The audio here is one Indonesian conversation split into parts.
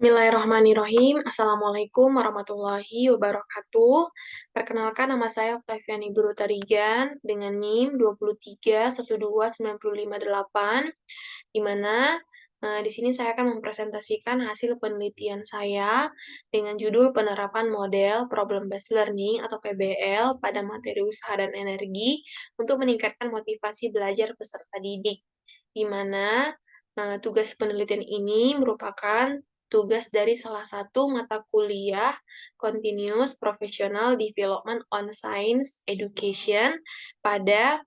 Bismillahirrahmanirrahim. Assalamualaikum warahmatullahi wabarakatuh. Perkenalkan, nama saya Oktaviani Brutarigan dengan NIM 2312958, di mana di sini saya akan mempresentasikan hasil penelitian saya dengan judul penerapan model Problem Based Learning atau PBL pada materi usaha dan energi untuk meningkatkan motivasi belajar peserta didik, di mana tugas penelitian ini merupakan tugas dari salah satu mata kuliah Continuous Professional Development on Science Education pada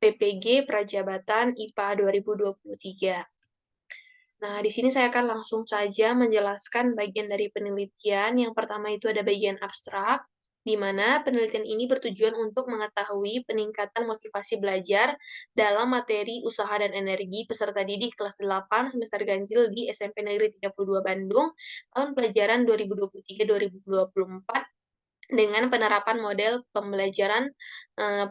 PPG Prajabatan IPA 2023. Nah, di sini saya akan langsung saja menjelaskan bagian dari penelitian. Yang pertama itu ada bagian abstrak, di mana penelitian ini bertujuan untuk mengetahui peningkatan motivasi belajar dalam materi usaha dan energi peserta didik kelas 8 semester ganjil di SMP Negeri 32 Bandung, tahun pelajaran 2023-2024, dengan penerapan model pembelajaran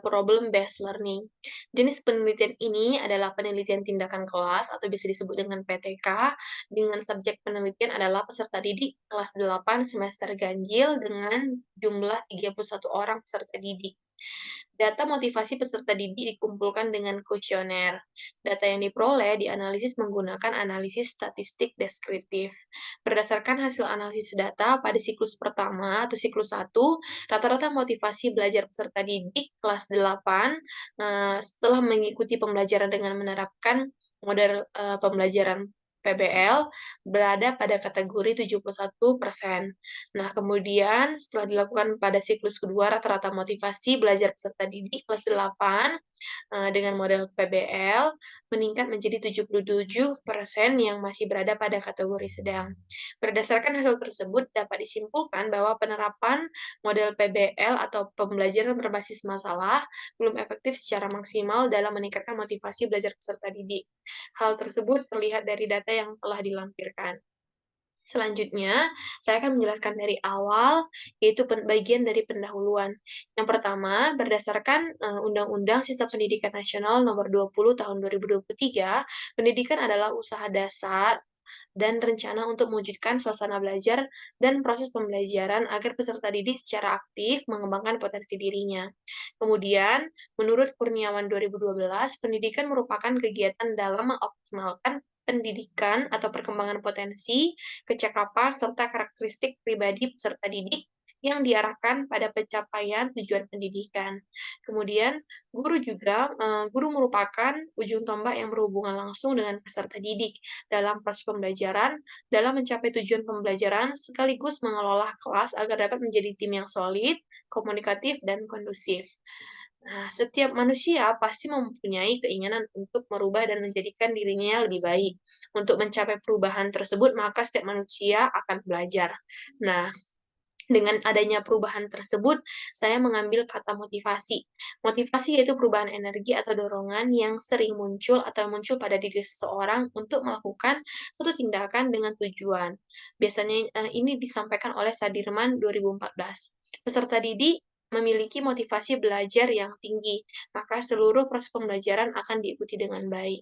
problem based learning. Jenis penelitian ini adalah penelitian tindakan kelas atau bisa disebut dengan PTK, dengan subjek penelitian adalah peserta didik kelas 8 semester ganjil dengan jumlah 31 orang peserta didik. Data motivasi peserta didik dikumpulkan dengan kuesioner. Data yang diperoleh dianalisis menggunakan analisis statistik deskriptif. Berdasarkan hasil analisis data pada siklus pertama atau siklus 1, rata-rata motivasi belajar peserta didik kelas 8 setelah mengikuti pembelajaran dengan menerapkan model pembelajaran PBL berada pada kategori 71%. Nah, kemudian setelah dilakukan pada siklus kedua, rata-rata motivasi belajar peserta didik kelas 8 dengan model PBL meningkat menjadi 77% yang masih berada pada kategori sedang. Berdasarkan hasil tersebut, dapat disimpulkan bahwa penerapan model PBL atau pembelajaran berbasis masalah belum efektif secara maksimal dalam meningkatkan motivasi belajar peserta didik. Hal tersebut terlihat dari data yang telah dilampirkan. Selanjutnya, saya akan menjelaskan dari awal, yaitu bagian dari pendahuluan. Yang pertama, berdasarkan Undang-Undang Sistem Pendidikan Nasional Nomor 20 Tahun 2023, pendidikan adalah usaha dasar dan rencana untuk mewujudkan suasana belajar dan proses pembelajaran agar peserta didik secara aktif mengembangkan potensi dirinya. Kemudian, menurut Kurniawan 2012, pendidikan merupakan kegiatan dalam mengoptimalkan pendidikan atau perkembangan potensi, kecakapan, serta karakteristik pribadi peserta didik yang diarahkan pada pencapaian tujuan pendidikan. Kemudian, guru merupakan ujung tombak yang berhubungan langsung dengan peserta didik dalam proses pembelajaran, dalam mencapai tujuan pembelajaran, sekaligus mengelola kelas agar dapat menjadi tim yang solid, komunikatif, dan kondusif. Nah, setiap manusia pasti mempunyai keinginan untuk merubah dan menjadikan dirinya lebih baik. Untuk mencapai perubahan tersebut, maka setiap manusia akan belajar. Nah, dengan adanya perubahan tersebut, saya mengambil kata motivasi. Motivasi yaitu perubahan energi atau dorongan yang sering muncul atau muncul pada diri seseorang untuk melakukan suatu tindakan dengan tujuan. Biasanya ini disampaikan oleh Sadirman 2014. Peserta didik memiliki motivasi belajar yang tinggi, maka seluruh proses pembelajaran akan diikuti dengan baik.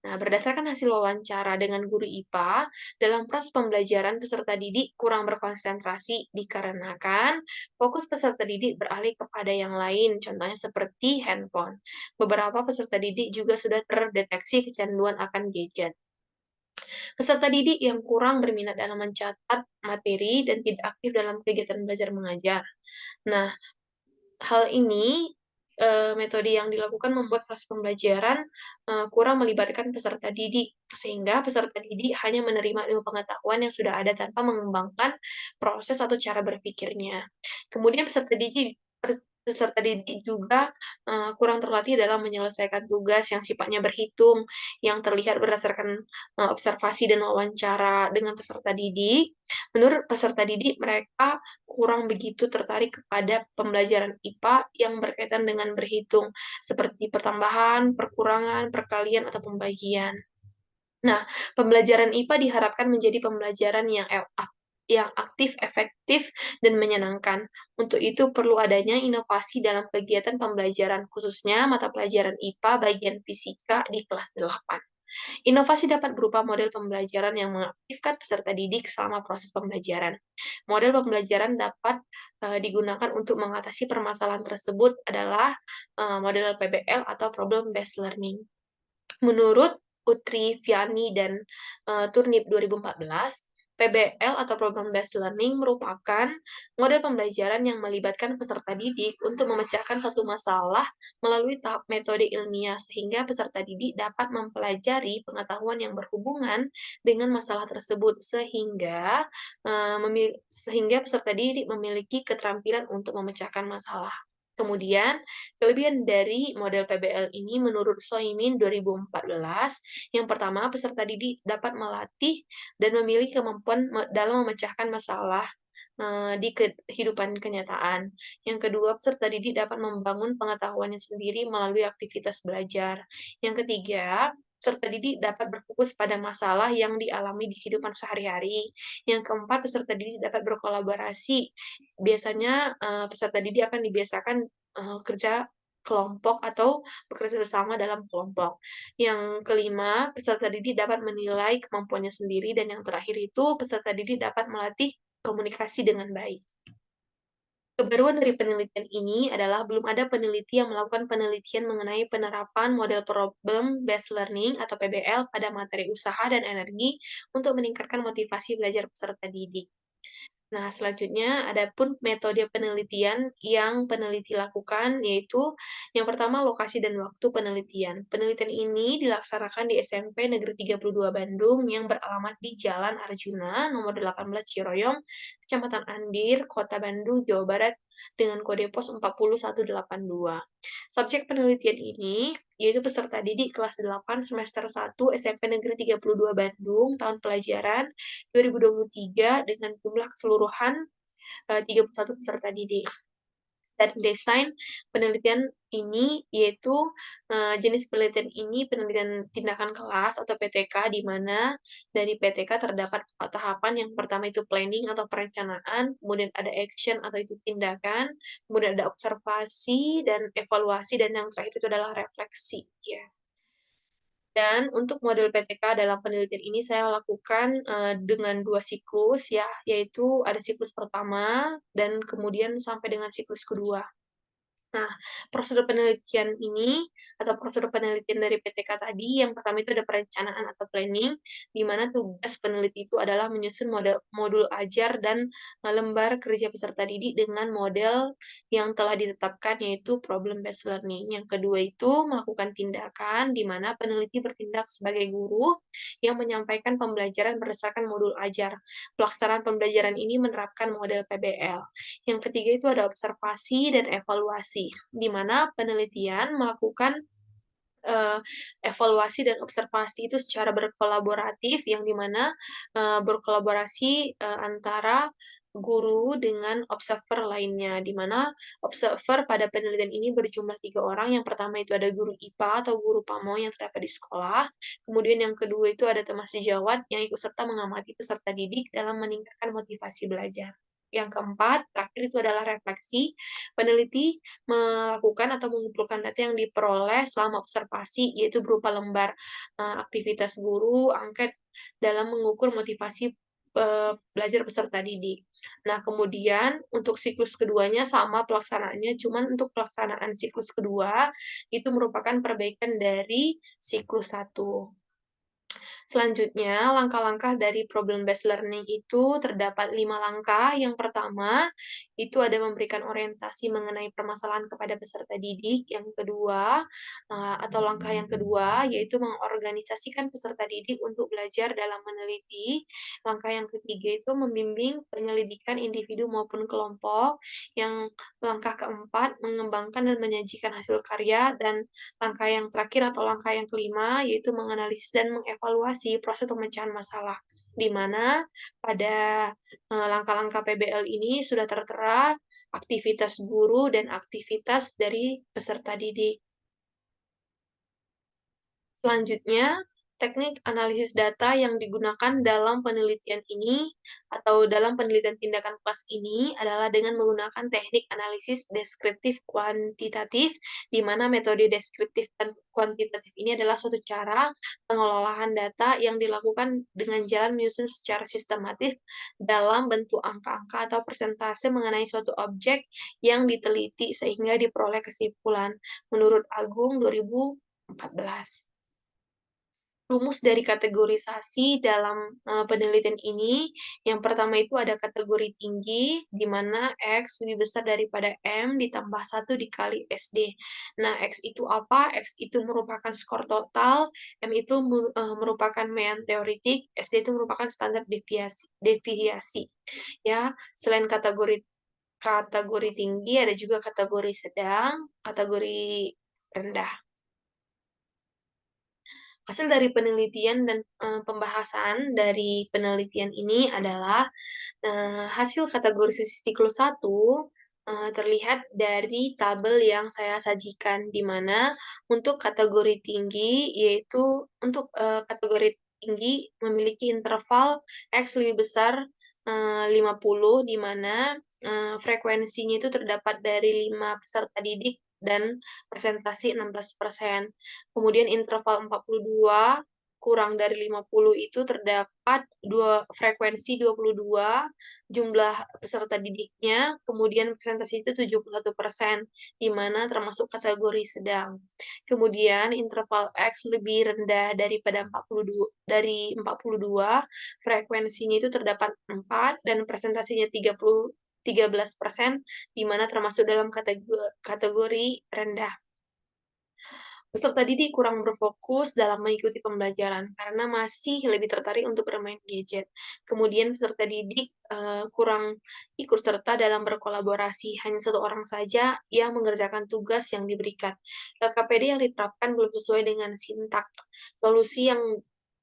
Nah, berdasarkan hasil wawancara dengan guru IPA, dalam proses pembelajaran peserta didik kurang berkonsentrasi dikarenakan fokus peserta didik beralih kepada yang lain, contohnya seperti handphone. Beberapa peserta didik juga sudah terdeteksi kecanduan akan gadget. Peserta didik yang kurang berminat dalam mencatat materi dan tidak aktif dalam kegiatan belajar mengajar. Nah, hal ini, metode yang dilakukan membuat proses pembelajaran kurang melibatkan peserta didik, sehingga peserta didik hanya menerima ilmu pengetahuan yang sudah ada tanpa mengembangkan proses atau cara berpikirnya. Kemudian peserta didik juga kurang terlatih dalam menyelesaikan tugas yang sifatnya berhitung, yang terlihat berdasarkan observasi dan wawancara dengan peserta didik. Menurut peserta didik, mereka kurang begitu tertarik kepada pembelajaran IPA yang berkaitan dengan berhitung, seperti pertambahan, perkurangan, perkalian, atau pembagian. Nah, pembelajaran IPA diharapkan menjadi pembelajaran yang aktif, efektif, dan menyenangkan. Untuk itu perlu adanya inovasi dalam kegiatan pembelajaran, khususnya mata pelajaran IPA bagian fisika di kelas 8. Inovasi dapat berupa model pembelajaran yang mengaktifkan peserta didik selama proses pembelajaran. Model pembelajaran dapat digunakan untuk mengatasi permasalahan tersebut adalah model PBL atau Problem Based Learning. Menurut Putri Viani dan Turnip 2014, PBL atau Problem Based Learning merupakan model pembelajaran yang melibatkan peserta didik untuk memecahkan suatu masalah melalui tahap metode ilmiah sehingga peserta didik dapat mempelajari pengetahuan yang berhubungan dengan masalah tersebut sehingga peserta didik memiliki keterampilan untuk memecahkan masalah. Kemudian, kelebihan dari model PBL ini menurut Soimin 2014, yang pertama, peserta didik dapat melatih dan memiliki kemampuan dalam memecahkan masalah di kehidupan kenyataan. Yang kedua, peserta didik dapat membangun pengetahuannya sendiri melalui aktivitas belajar. Yang ketiga, peserta didik dapat berfokus pada masalah yang dialami di kehidupan sehari-hari. Yang keempat, peserta didik dapat berkolaborasi. Biasanya peserta didik akan dibiasakan kerja kelompok atau bekerja sama dalam kelompok. Yang kelima, peserta didik dapat menilai kemampuannya sendiri, dan yang terakhir itu peserta didik dapat melatih komunikasi dengan baik. Kebaruan dari penelitian ini adalah belum ada peneliti yang melakukan penelitian mengenai penerapan model Problem Based Learning atau PBL pada materi usaha dan energi untuk meningkatkan motivasi belajar peserta didik. Nah, selanjutnya ada pun metode penelitian yang peneliti lakukan, yaitu yang pertama lokasi dan waktu penelitian. Penelitian ini dilaksanakan di SMP Negeri 32 Bandung yang beralamat di Jalan Arjuna, nomor 18 Ciroyom, Kecamatan Andir, Kota Bandung, Jawa Barat, dengan kode pos 40182. Subjek penelitian ini yaitu peserta didik kelas 8 semester 1 SMP Negeri 32 Bandung tahun pelajaran 2023 dengan jumlah keseluruhan 31 peserta didik. Dan desain penelitian ini yaitu jenis penelitian ini penelitian tindakan kelas atau PTK, di mana dari PTK terdapat 4 tahapan. Yang pertama itu planning atau perencanaan, kemudian ada action atau itu tindakan, kemudian ada observasi dan evaluasi, dan yang terakhir itu adalah refleksi ya. Dan untuk model PTK dalam penelitian ini saya lakukan dengan 2 siklus ya, yaitu ada siklus pertama dan kemudian sampai dengan siklus kedua. Nah, prosedur penelitian ini atau prosedur penelitian dari PTK tadi, yang pertama itu ada perencanaan atau planning, di mana tugas peneliti itu adalah menyusun modul ajar dan lembar kerja peserta didik dengan model yang telah ditetapkan, yaitu problem based learning. Yang kedua itu melakukan tindakan, di mana peneliti bertindak sebagai guru yang menyampaikan pembelajaran berdasarkan modul ajar. Pelaksanaan pembelajaran ini menerapkan model PBL. Yang ketiga itu ada observasi dan evaluasi, di mana penelitian melakukan evaluasi dan observasi itu secara berkolaboratif, yang di mana berkolaborasi antara guru dengan observer lainnya, di mana observer pada penelitian ini berjumlah 3 orang. Yang pertama itu ada guru IPA atau guru PAMO yang terdapat di sekolah, kemudian yang kedua itu ada teman sejawat yang ikut serta mengamati peserta didik dalam meningkatkan motivasi belajar. Yang keempat, terakhir itu adalah refleksi. Peneliti melakukan atau mengumpulkan data yang diperoleh selama observasi, yaitu berupa lembar aktivitas guru, angket dalam mengukur motivasi belajar peserta didik. Nah, kemudian untuk siklus keduanya sama pelaksanaannya, cuman untuk pelaksanaan siklus kedua itu merupakan perbaikan dari siklus satu. Selanjutnya, langkah-langkah dari problem based learning itu terdapat 5 langkah. Yang pertama, itu ada memberikan orientasi mengenai permasalahan kepada peserta didik. Yang kedua, atau langkah yang kedua, yaitu mengorganisasikan peserta didik untuk belajar dalam meneliti. Langkah yang ketiga itu membimbing penyelidikan individu maupun kelompok. Yang langkah keempat, mengembangkan dan menyajikan hasil karya. Dan langkah yang terakhir atau langkah yang kelima, yaitu menganalisis dan mengevaluasi proses pemecahan masalah, di mana pada langkah-langkah PBL ini sudah tertera aktivitas guru dan aktivitas dari peserta didik. Selanjutnya, Teknik analisis data yang digunakan dalam penelitian ini atau dalam penelitian tindakan kelas ini adalah dengan menggunakan teknik analisis deskriptif kuantitatif, di mana metode deskriptif dan kuantitatif ini adalah suatu cara pengelolaan data yang dilakukan dengan jalan menyusun secara sistematis dalam bentuk angka-angka atau persentase mengenai suatu objek yang diteliti sehingga diperoleh kesimpulan. Menurut Agung 2014. Rumus dari kategorisasi dalam, penelitian ini, yang pertama itu ada kategori tinggi, di mana X lebih besar daripada M ditambah 1 dikali SD. Nah, X itu apa? X itu merupakan skor total, M itu merupakan mean teoretik, SD itu merupakan standar deviasi, ya. Selain kategori kategori tinggi, ada juga kategori sedang, kategori rendah. Hasil dari penelitian dan, pembahasan dari penelitian ini adalah, hasil kategorisasi siklus 1, terlihat dari tabel yang saya sajikan, di mana untuk kategori tinggi, yaitu untuk, kategori tinggi memiliki interval X lebih besar, 50, di mana, frekuensinya itu terdapat dari 5 peserta didik dan presentasi 16%. Kemudian interval 42 kurang dari 50 itu terdapat frekuensi 22, jumlah peserta didiknya, kemudian presentasi itu 71%, di mana termasuk kategori sedang. Kemudian interval X lebih rendah daripada 42, frekuensinya itu terdapat 4 dan presentasinya 13%, di mana termasuk dalam kategori rendah. Peserta didik kurang berfokus dalam mengikuti pembelajaran karena masih lebih tertarik untuk bermain gadget. Kemudian peserta didik kurang ikut serta dalam berkolaborasi, hanya satu orang saja yang mengerjakan tugas yang diberikan. LKPD yang diterapkan belum sesuai dengan sintak. Solusi yang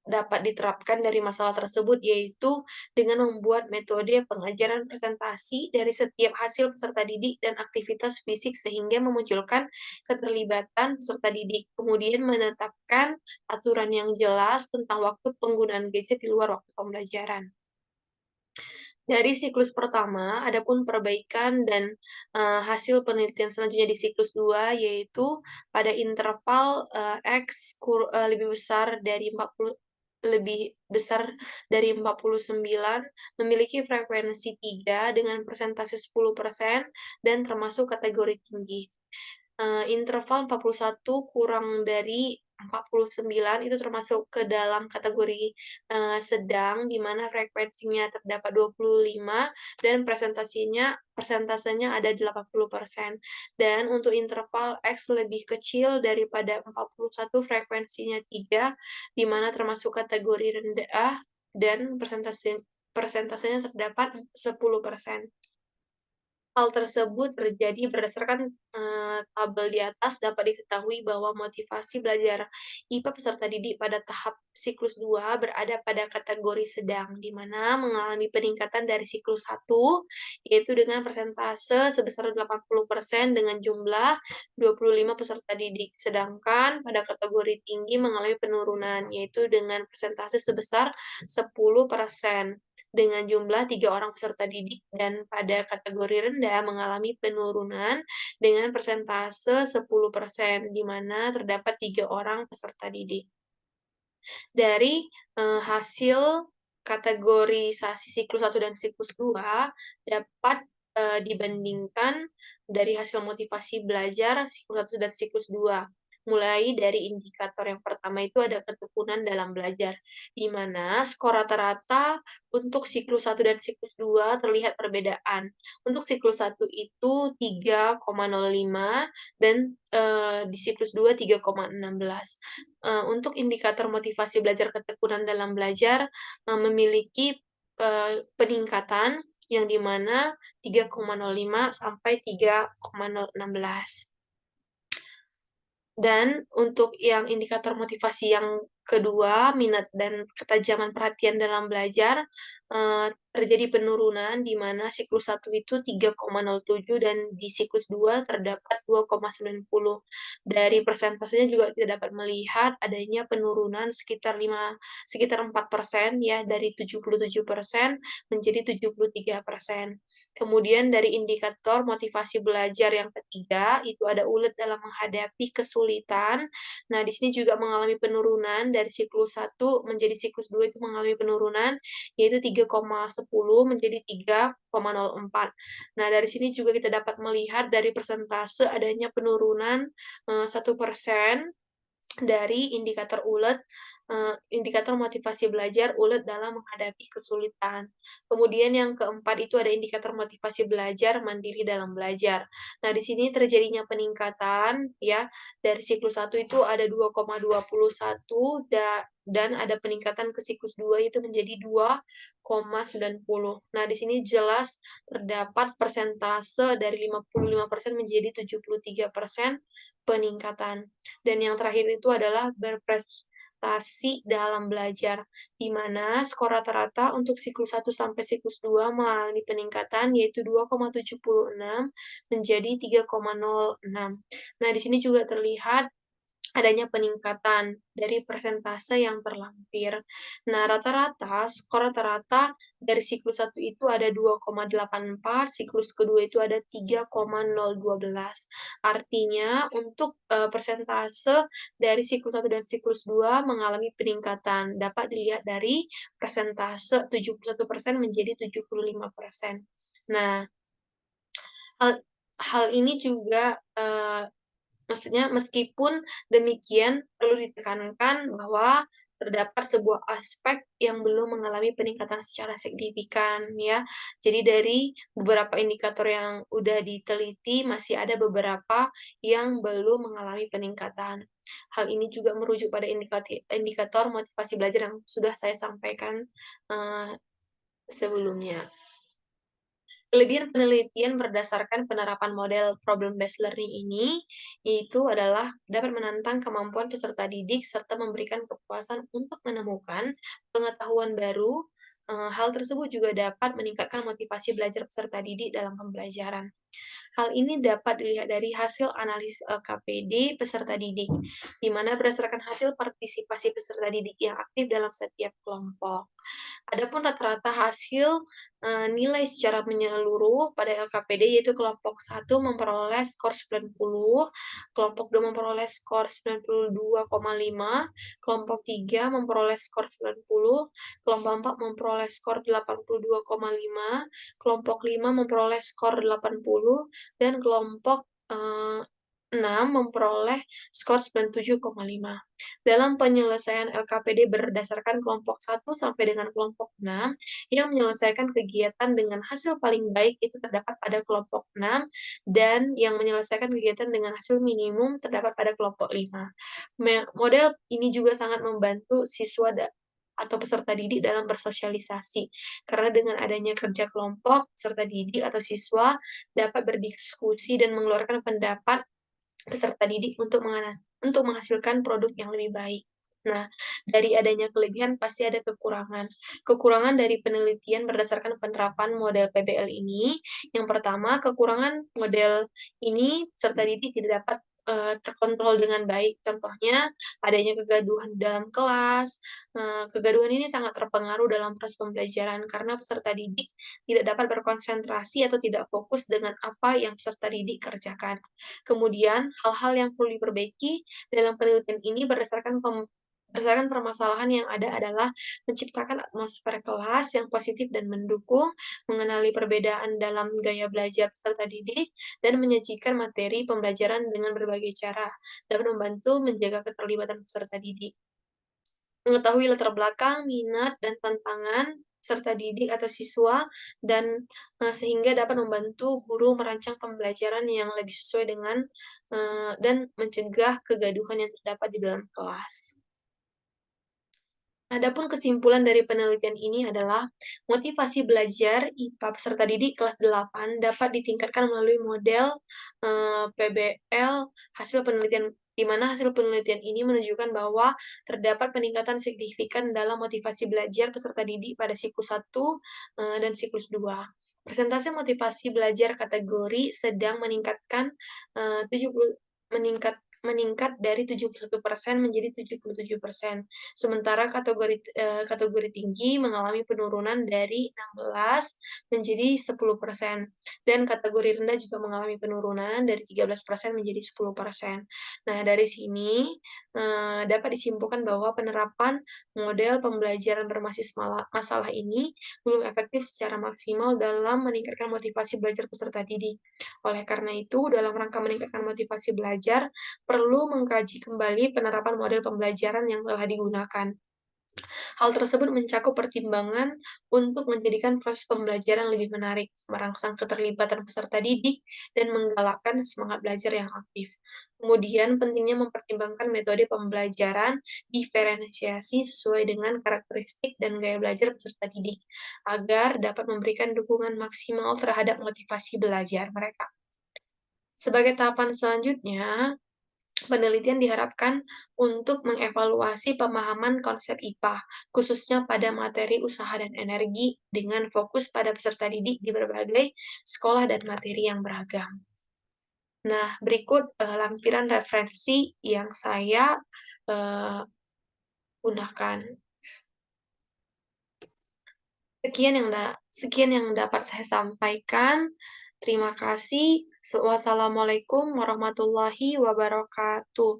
dapat diterapkan dari masalah tersebut yaitu dengan membuat metode pengajaran presentasi dari setiap hasil peserta didik dan aktivitas fisik sehingga memunculkan keterlibatan peserta didik, kemudian menetapkan aturan yang jelas tentang waktu penggunaan gadget di luar waktu pembelajaran. Dari siklus pertama, adapun perbaikan dan, hasil penelitian selanjutnya di siklus 2, yaitu pada interval, X lebih besar dari 49, memiliki frekuensi 3 dengan persentase 10% dan termasuk kategori tinggi. Interval 41 kurang dari 49 itu termasuk ke dalam kategori, sedang, di mana frekuensinya terdapat 25 dan persentasenya ada 80%. Dan untuk interval X lebih kecil daripada 41, frekuensinya 3, di mana termasuk kategori rendah dan persentasenya terdapat 10%. Hal tersebut terjadi berdasarkan, tabel di atas dapat diketahui bahwa motivasi belajar IPA peserta didik pada tahap siklus 2 berada pada kategori sedang, di mana mengalami peningkatan dari siklus 1, yaitu dengan persentase sebesar 80% dengan jumlah 25 peserta didik. Sedangkan pada kategori tinggi mengalami penurunan, yaitu dengan persentase sebesar 10% dengan jumlah 3 orang peserta didik, dan pada kategori rendah mengalami penurunan dengan persentase 10%, di mana terdapat 3 orang peserta didik. Dari, hasil kategorisasi siklus 1 dan siklus 2 dapat, dibandingkan dari hasil motivasi belajar siklus 1 dan siklus 2. Mulai dari indikator yang pertama itu ada ketekunan dalam belajar, di mana skor rata-rata untuk siklus 1 dan siklus 2 terlihat perbedaan. Untuk siklus 1 itu 3,05 dan, di siklus 2 3,16. Untuk indikator motivasi belajar ketekunan dalam belajar, memiliki, peningkatan yang di mana 3,05 sampai 3,016. Dan untuk yang indikator motivasi yang Kedua, minat dan ketajaman perhatian dalam belajar, terjadi penurunan di mana siklus 1 itu 3,07 dan di siklus 2 terdapat 2,90. Dari persentasenya juga kita dapat melihat adanya penurunan sekitar 4% ya, dari 77% menjadi 73%. Kemudian dari indikator motivasi belajar yang ketiga, itu ada ulet dalam menghadapi kesulitan. Nah, di sini juga mengalami penurunan dari siklus 1 menjadi siklus 2 itu mengalami penurunan, yaitu 3,10 menjadi 3,04. Nah, dari sini juga kita dapat melihat dari persentase adanya penurunan, 1% dari indikator ulet, indikator motivasi belajar ulet dalam menghadapi kesulitan. Kemudian yang keempat itu ada indikator motivasi belajar mandiri dalam belajar. Nah, di sini terjadinya peningkatan ya, dari siklus 1 itu ada 2,21 dan ada peningkatan ke siklus 2 itu menjadi 2,90. Nah, di sini jelas terdapat persentase dari 55% menjadi 73% peningkatan. Dan yang terakhir itu adalah berprestasi dalam belajar, di mana skor rata-rata untuk siklus 1 sampai siklus 2 mengalami peningkatan yaitu 2,76 menjadi 3,06. Nah, di sini juga terlihat adanya peningkatan dari persentase yang terlampir. Nah, skor rata-rata dari siklus 1 itu ada 2,84, siklus kedua itu ada 3,012. Artinya untuk, persentase dari siklus 1 dan siklus 2 mengalami peningkatan. Dapat dilihat dari persentase 71% menjadi 75%. Nah, hal hal ini juga, maksudnya meskipun demikian perlu ditekankan bahwa terdapat sebuah aspek yang belum mengalami peningkatan secara signifikan ya. Jadi dari beberapa indikator yang udah diteliti masih ada beberapa yang belum mengalami peningkatan. Hal ini juga merujuk pada indikator motivasi belajar yang sudah saya sampaikan, eee, sebelumnya. Kelebihan penelitian berdasarkan penerapan model problem based learning ini, yaitu adalah dapat menantang kemampuan peserta didik serta memberikan kepuasan untuk menemukan pengetahuan baru. Hal tersebut juga dapat meningkatkan motivasi belajar peserta didik dalam pembelajaran. Hal ini dapat dilihat dari hasil analisis LKPD peserta didik, di mana berdasarkan hasil partisipasi peserta didik yang aktif dalam setiap kelompok. Adapun rata-rata hasil, nilai secara menyeluruh pada LKPD yaitu kelompok 1 memperoleh skor 90, kelompok 2 memperoleh skor 92,5, kelompok 3 memperoleh skor 90, kelompok 4 memperoleh skor 82,5, kelompok 5 memperoleh skor 80, dan kelompok, 6 memperoleh skor 97,5. Dalam penyelesaian LKPD berdasarkan kelompok 1 sampai dengan kelompok 6, yang menyelesaikan kegiatan dengan hasil paling baik itu terdapat pada kelompok 6, dan yang menyelesaikan kegiatan dengan hasil minimum terdapat pada kelompok 5. Model ini juga sangat membantu siswa atau peserta didik dalam bersosialisasi, karena dengan adanya kerja kelompok, peserta didik atau siswa dapat berdiskusi dan mengeluarkan pendapat peserta didik untuk menghasilkan produk yang lebih baik. Nah, dari adanya kelebihan pasti ada kekurangan. Kekurangan dari penelitian berdasarkan penerapan model PBL ini, yang pertama, kekurangan model ini peserta didik tidak dapat, terkontrol dengan baik. Contohnya, adanya kegaduhan dalam kelas. Kegaduhan ini sangat terpengaruh dalam proses pembelajaran karena peserta didik tidak dapat berkonsentrasi atau tidak fokus dengan apa yang peserta didik kerjakan. Kemudian, hal-hal yang perlu diperbaiki dalam penelitian ini berdasarkan permasalahan yang ada adalah menciptakan atmosfer kelas yang positif dan mendukung, mengenali perbedaan dalam gaya belajar peserta didik, dan menyajikan materi pembelajaran dengan berbagai cara, dapat membantu menjaga keterlibatan peserta didik. Mengetahui latar belakang, minat, dan tantangan peserta didik atau siswa dan, sehingga dapat membantu guru merancang pembelajaran yang lebih sesuai dengan, dan mencegah kegaduhan yang terdapat di dalam kelas. Adapun kesimpulan dari penelitian ini adalah, motivasi belajar IPA peserta didik kelas 8 dapat ditingkatkan melalui model, PBL hasil penelitian di mana hasil penelitian ini menunjukkan bahwa terdapat peningkatan signifikan dalam motivasi belajar peserta didik pada siklus 1 dan siklus 2. Persentase motivasi belajar kategori sedang meningkatkan, 70 meningkat meningkat dari 71% menjadi 77%. Sementara kategori tinggi mengalami penurunan dari 16 menjadi 10%, dan kategori rendah juga mengalami penurunan dari 13% menjadi 10%. Nah, dari sini, dapat disimpulkan bahwa penerapan model pembelajaran berbasis masalah ini belum efektif secara maksimal dalam meningkatkan motivasi belajar peserta didik. Oleh karena itu, dalam rangka meningkatkan motivasi belajar, perlu mengkaji kembali penerapan model pembelajaran yang telah digunakan. Hal tersebut mencakup pertimbangan untuk menjadikan proses pembelajaran lebih menarik, merangsang keterlibatan peserta didik, dan menggalakkan semangat belajar yang aktif. Kemudian, pentingnya mempertimbangkan metode pembelajaran diferensiasi sesuai dengan karakteristik dan gaya belajar peserta didik, agar dapat memberikan dukungan maksimal terhadap motivasi belajar mereka. Sebagai tahapan selanjutnya, penelitian diharapkan untuk mengevaluasi pemahaman konsep IPA, khususnya pada materi usaha dan energi, dengan fokus pada peserta didik di berbagai sekolah dan materi yang beragam. Nah, berikut lampiran referensi yang saya gunakan. Sekian yang dapat saya sampaikan. Terima kasih. Wassalamualaikum warahmatullahi wabarakatuh.